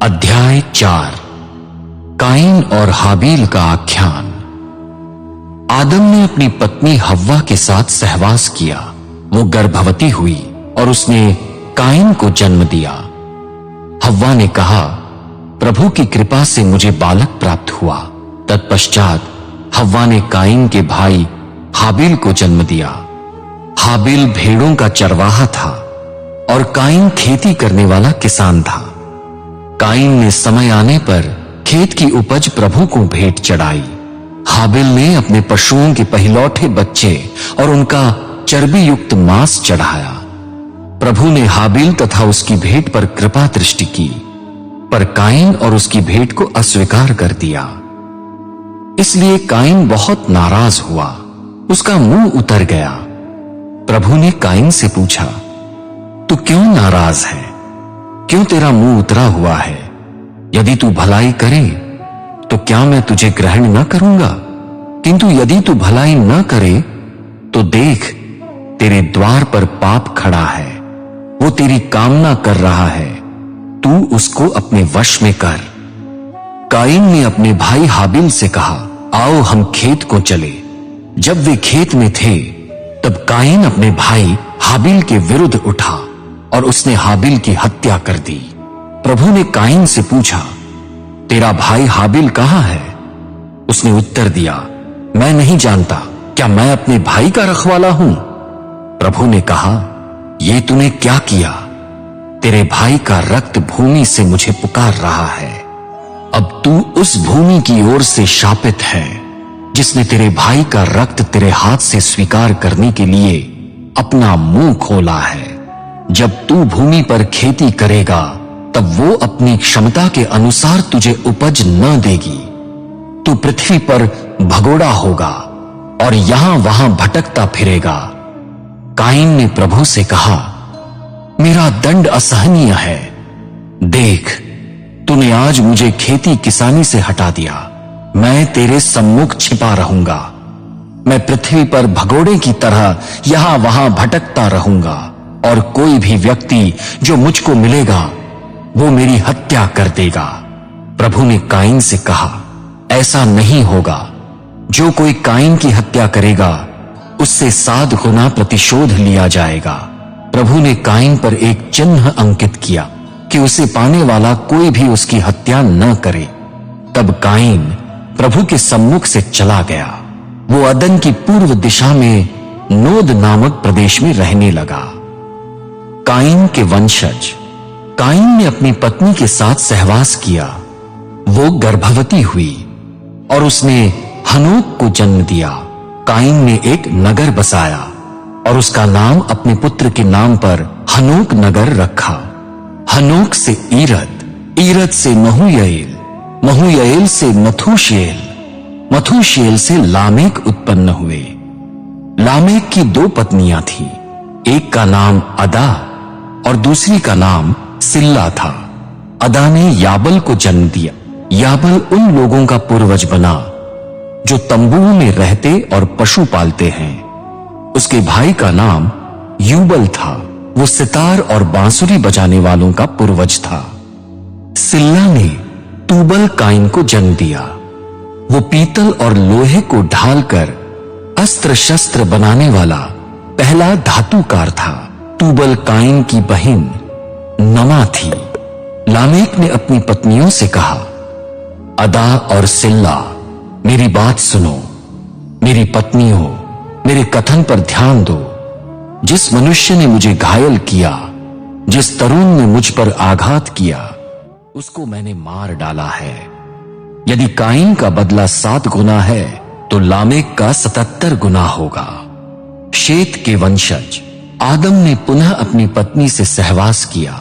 अध्याय 4 काइन और हाबील का आख्यान। आदम ने अपनी पत्नी हव्वा के साथ सहवास किया। वो गर्भवती हुई और उसने काइन को जन्म दिया। हव्वा ने कहा, प्रभु की कृपा से मुझे बालक प्राप्त हुआ। तत्पश्चात हव्वा ने काइन के भाई हाबील को जन्म दिया। हाबील भेड़ों का चरवाहा था और काइन खेती करने वाला किसान था। काइन ने समय आने पर खेत की उपज प्रभु को भेंट चढ़ाई। हाबिल ने अपने पशुओं के पहिलौठे बच्चे और उनका चर्बी युक्त मांस चढ़ाया। प्रभु ने हाबिल तथा उसकी भेंट पर कृपा दृष्टि की, पर काइन और उसकी भेंट को अस्वीकार कर दिया। इसलिए काइन बहुत नाराज हुआ, उसका मुंह उतर गया। प्रभु ने काइन से पूछा, तू क्यों नाराज है? क्यों तेरा मुंह उतरा हुआ है? यदि तू भलाई करे तो क्या मैं तुझे ग्रहण न करूंगा? किंतु यदि तू भलाई न करे तो देख, तेरे द्वार पर पाप खड़ा है, वो तेरी कामना कर रहा है, तू उसको अपने वश में कर। काइन ने अपने भाई हाबिल से कहा, आओ हम खेत को चले। जब वे खेत में थे तब काइन अपने भाई हाबिल के विरुद्ध उठा और उसने हाबिल की हत्या कर दी। प्रभु ने काइन से पूछा, तेरा भाई हाबिल कहां है? उसने उत्तर दिया, मैं नहीं जानता, क्या मैं अपने भाई का रखवाला हूं? प्रभु ने कहा, ये तूने क्या किया? तेरे भाई का रक्त भूमि से मुझे पुकार रहा है। अब तू उस भूमि की ओर से शापित है जिसने तेरे भाई का रक्त तेरे हाथ से स्वीकार करने के लिए अपना मुंह खोला है। जब तू भूमि पर खेती करेगा तब वो अपनी क्षमता के अनुसार तुझे उपज न देगी। तू पृथ्वी पर भगोड़ा होगा और यहां वहां भटकता फिरेगा। काइन ने प्रभु से कहा, मेरा दंड असहनीय है। देख, तूने आज मुझे खेती किसानी से हटा दिया। मैं तेरे सम्मुख छिपा रहूंगा। मैं पृथ्वी पर भगोड़े की तरह यहां वहां भटकता रहूंगा और कोई भी व्यक्ति जो मुझको मिलेगा वो मेरी हत्या कर देगा। प्रभु ने काइन से कहा, ऐसा नहीं होगा। जो कोई काइन की हत्या करेगा उससे 7 गुना प्रतिशोध लिया जाएगा। प्रभु ने काइन पर एक चिन्ह अंकित किया कि उसे पाने वाला कोई भी उसकी हत्या न करे। तब काइन प्रभु के सम्मुख से चला गया। वो अदन की पूर्व दिशा में नोद नामक प्रदेश में रहने लगा। काइन के वंशज। काइन ने अपनी पत्नी के साथ सहवास किया। वो गर्भवती हुई और उसने हनोक को जन्म दिया। काइन ने एक नगर बसाया और उसका नाम अपने पुत्र के नाम पर हनोक नगर रखा। हनोक से ईरद, ईरद से महूयएल, महूयएल से मथूशेल, मथूशेल से लामेक उत्पन्न हुए। लामेक की 2 पत्नियां थीं। एक का नाम अदा और दूसरी का नाम सिल्ला था। अदा ने याबल को जन्म दिया। याबल उन लोगों का पूर्वज बना जो तंबुओं में रहते और पशु पालते हैं। उसके भाई का नाम यूबल था। वो सितार और बांसुरी बजाने वालों का पूर्वज था। सिल्ला ने तूबल काइन को जन्म दिया। वो पीतल और लोहे को ढालकर अस्त्र शस्त्र बनाने वाला पहला धातुकार था। तूबल काइन की बहन नमा थी। लामेक ने अपनी पत्नियों से कहा, अदा और सिल्ला, मेरी बात सुनो। मेरी पत्नियों, मेरे कथन पर ध्यान दो। जिस मनुष्य ने मुझे घायल किया, जिस तरुण ने मुझ पर आघात किया, उसको मैंने मार डाला है। यदि काइन का बदला 7 गुना है तो लामेक का 77 गुना होगा। शेत के वंशज। आदम ने पुनः अपनी पत्नी से सहवास किया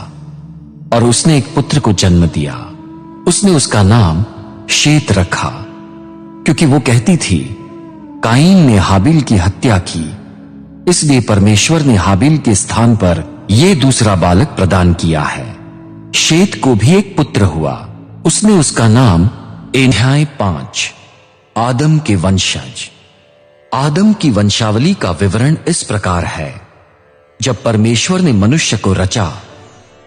और उसने एक पुत्र को जन्म दिया। उसने उसका नाम शेत रखा, क्योंकि वो कहती थी, काइन ने हाबिल की हत्या की, इसलिए परमेश्वर ने हाबिल के स्थान पर यह दूसरा बालक प्रदान किया है। शेत को भी एक पुत्र हुआ। उसने उसका नाम अध्याय 5 आदम के वंशज। आदम की वंशावली का विवरण इस प्रकार है। जब परमेश्वर ने मनुष्य को रचा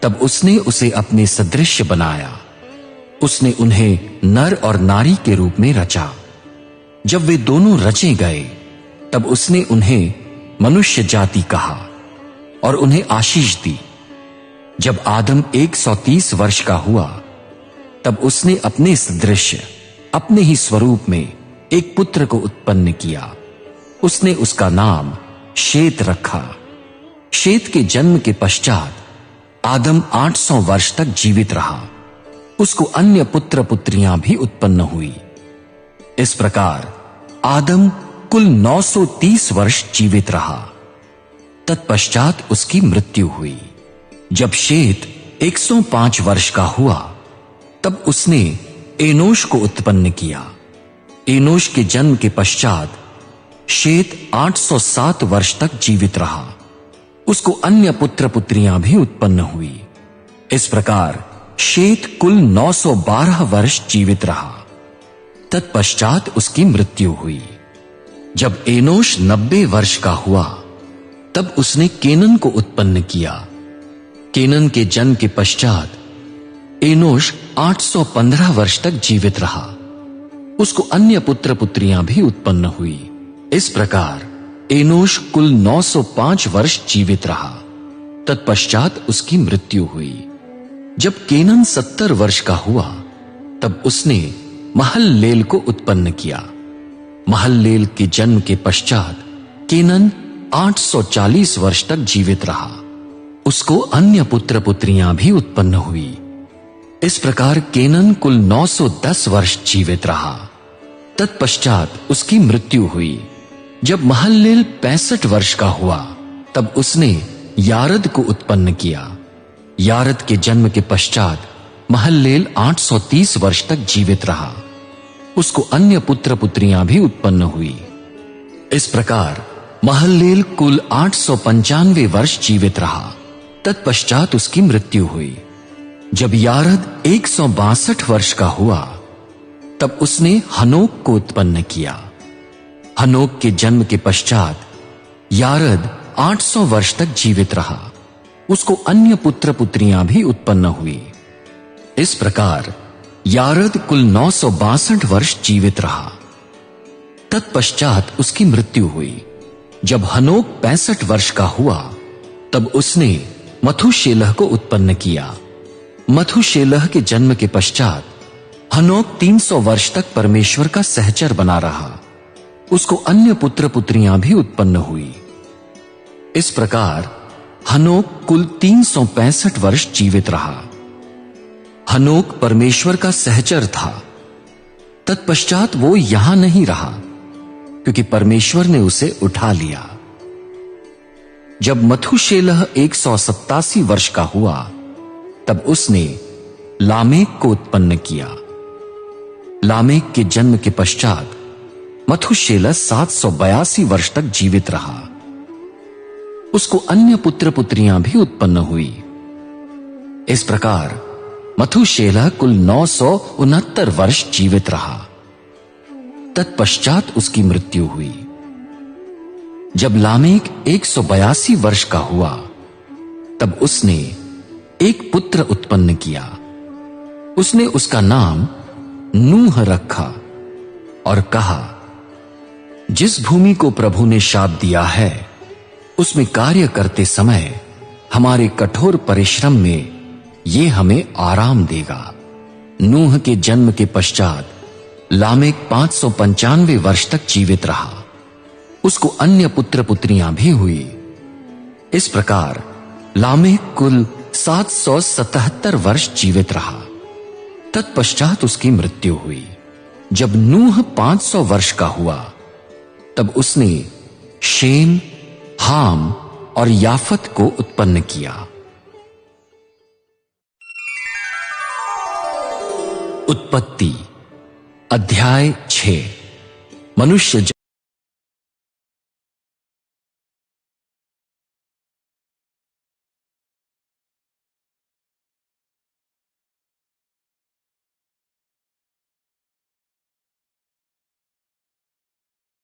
तब उसने उसे अपने सदृश्य बनाया। उसने उन्हें नर और नारी के रूप में रचा। जब वे दोनों रचे गए तब उसने उन्हें मनुष्य जाति कहा और उन्हें आशीष दी। जब आदम 130 वर्ष का हुआ तब उसने अपने सदृश अपने ही स्वरूप में एक पुत्र को उत्पन्न किया। उसने उसका नाम शेत रखा। शेत के जन्म के पश्चात आदम 800 वर्ष तक जीवित रहा। उसको अन्य पुत्र पुत्रियां भी उत्पन्न हुई। इस प्रकार आदम कुल 930 वर्ष जीवित रहा। तत्पश्चात उसकी मृत्यु हुई। जब शेत 105 वर्ष का हुआ तब उसने एनोश को उत्पन्न किया। एनोश के जन्म के पश्चात शेत 807 वर्ष तक जीवित रहा। उसको अन्य पुत्र पुत्रियां भी उत्पन्न हुई। इस प्रकार शेत कुल 912 वर्ष जीवित रहा। तत्पश्चात उसकी मृत्यु हुई। जब एनोश 90 वर्ष का हुआ तब उसने केनन को उत्पन्न किया। केनन के जन्म के पश्चात एनोश 815 वर्ष तक जीवित रहा। उसको अन्य पुत्र पुत्रियां भी उत्पन्न हुई। इस प्रकार एनोश कुल 905 वर्ष जीवित रहा। तत्पश्चात उसकी मृत्यु हुई। जब केनन 70 वर्ष का हुआ तब उसने महललेल को उत्पन्न किया। महललेल के जन्म के पश्चात केनन 840 वर्ष तक जीवित रहा। उसको अन्य पुत्र पुत्रियां भी उत्पन्न हुई। इस प्रकार केनन कुल 910 वर्ष जीवित रहा। तत्पश्चात उसकी मृत्यु हुई। जब महललेल 65 वर्ष का हुआ तब उसने यारद को उत्पन्न किया। यारद के जन्म के पश्चात महललेल 830 वर्ष तक जीवित रहा। उसको अन्य पुत्र पुत्रियां भी उत्पन्न हुई। इस प्रकार महललेल कुल 895 वर्ष जीवित रहा। तत्पश्चात उसकी मृत्यु हुई। जब यारद 162 वर्ष का हुआ तब उसने हनोक को उत्पन्न किया। हनोक के जन्म के पश्चात यारद 800 वर्ष तक जीवित रहा। उसको अन्य पुत्र पुत्रियां भी उत्पन्न हुई। इस प्रकार यारद कुल 962 वर्ष जीवित रहा। तत्पश्चात उसकी मृत्यु हुई। जब हनोक 65 वर्ष का हुआ तब उसने मथुशेलह को उत्पन्न किया। मथुशेलह के जन्म के पश्चात हनोक 300 वर्ष तक परमेश्वर का सहचर बना रहा। उसको अन्य पुत्र पुत्रियां भी उत्पन्न हुई। इस प्रकार हनोक कुल 365 वर्ष जीवित रहा। हनोक परमेश्वर का सहचर था। तत्पश्चात वो यहां नहीं रहा क्योंकि परमेश्वर ने उसे उठा लिया। जब मथुशेलह 187 वर्ष का हुआ तब उसने लामेक को उत्पन्न किया। लामेक के जन्म के पश्चात मथुशेलह 782 वर्ष तक जीवित रहा। उसको अन्य पुत्र पुत्रियां भी उत्पन्न हुई। इस प्रकार मथुशेलह कुल 969 वर्ष जीवित रहा। तत्पश्चात उसकी मृत्यु हुई। जब लामेक 182 वर्ष का हुआ तब उसने एक पुत्र उत्पन्न किया। उसने उसका नाम नूह रखा और कहा, जिस भूमि को प्रभु ने शाप दिया है उसमें कार्य करते समय हमारे कठोर परिश्रम में ये हमें आराम देगा। नूह के जन्म के पश्चात लामेक 595 वर्ष तक जीवित रहा। उसको अन्य पुत्र पुत्रियां भी हुई। इस प्रकार लामेक कुल 777 वर्ष जीवित रहा। तत्पश्चात उसकी मृत्यु हुई। जब नूह 500 वर्ष का हुआ तब उसने शेम, हाम और याफत को उत्पन्न किया। उत्पत्ति अध्याय 6। मनुष्य